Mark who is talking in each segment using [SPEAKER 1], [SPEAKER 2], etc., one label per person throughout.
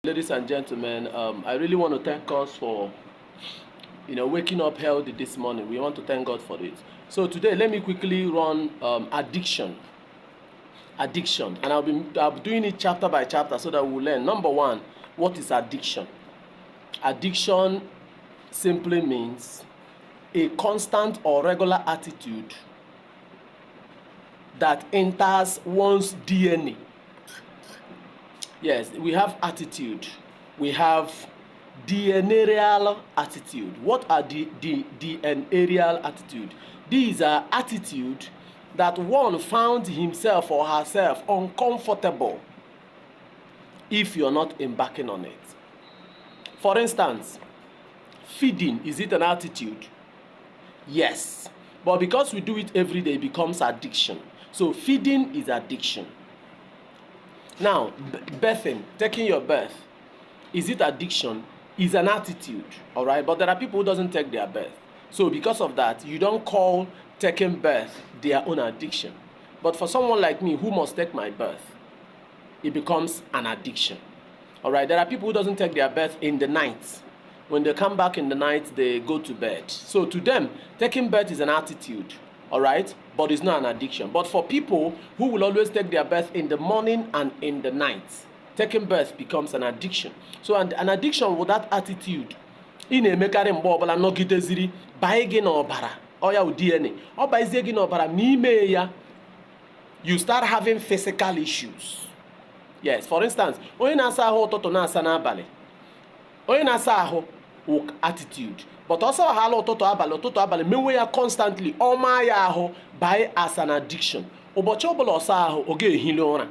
[SPEAKER 1] Ladies and gentlemen, I really want to thank us for waking up healthy this morning. We want to thank God for it. So today, let me quickly run addiction, and I'll be doing it chapter by chapter so that we'll learn. Number one, what is addiction? Addiction simply means a constant or regular attitude that enters one's DNA. Yes, we have attitude. We have DNAreal attitude. What are the DNAreal attitude? These are attitude that one found himself or herself uncomfortable if you're not embarking on it. For instance, feeding, is it an attitude? Yes. But because we do it every day, it becomes addiction. So feeding is addiction. Now, birthing, taking your birth, is it addiction? Is an attitude, all right? But there are people who doesn't take their birth. So because of that, you don't call taking birth their own addiction. But for someone like me who must take my birth, it becomes an addiction, all right? There are people who doesn't take their birth in the night. When they come back in the night, they go to bed. So to them, taking birth is an attitude, all right? But it's not an addiction. But for people who will always take their birth in the morning and in the night, taking birth becomes an addiction. So an addiction with that attitude, ị na-emekarị mgbe ọbụla nọgideziri banye gị n'ọbara ọya DNA ọ bazie gị n'ọbara n'ime ya, you start having physical issues. Yes, for instance, onye na-asa ahụ ụtụtụ na-asa n'abalị, onye na-asa ahụ attitude, but also ụtụtụ abalị mewe ya constantly, ọma ya ahụ by as an addiction. Ụbọchị ọbụla ọsa ahụ ọ ga-ehili ụra.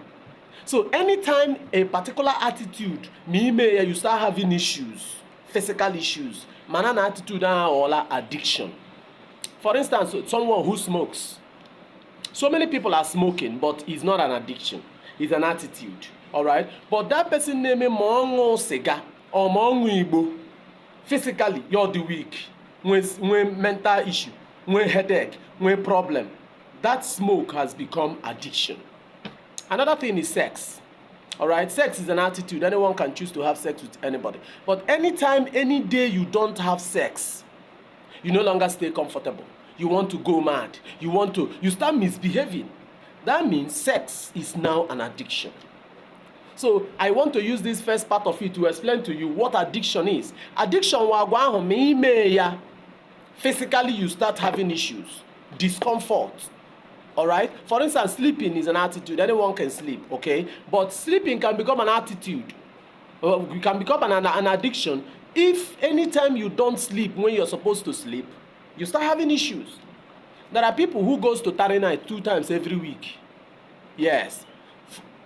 [SPEAKER 1] So anytime a particular attitude n'ime ya, you start having issues, physical issues, mana na attitude ahụ ọla addiction. For instance, someone who smokes, so many people are smoking, but it's not an addiction, it's an attitude, all right? But that person name ma ọ ṅụọ sịga or ma ọ ṅụọ igbo, physically you're the weak, when mental issue, when headache, when problem, that smoke has become addiction. Another thing is sex, all right? Sex is an attitude. Anyone can choose to have sex with anybody, but anytime, any day you don't have sex, you no longer stay comfortable. You want to go mad. You start misbehaving. That means sex is now an addiction. So I want to use this first part of it to explain to you what addiction is. Addiction wagwa me ya. Physically you start having issues, discomfort. All right? For instance, sleeping is an attitude. Anyone can sleep, okay? But sleeping can become an attitude. It can become an addiction if anytime you don't sleep when you're supposed to sleep, you start having issues. There are people who goes to Tari night 2 times every week. Yes.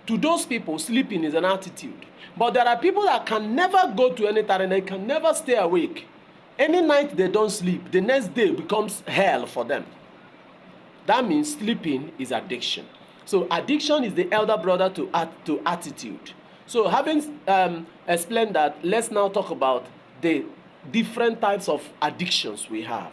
[SPEAKER 1] To those people, sleeping is an attitude. But there are people that can never go to any Tari night, can never stay awake. Any night they don't sleep, the next day becomes hell for them. That means sleeping is addiction. So addiction is the elder brother to attitude. So having explained that, let's now talk about the different types of addictions we have.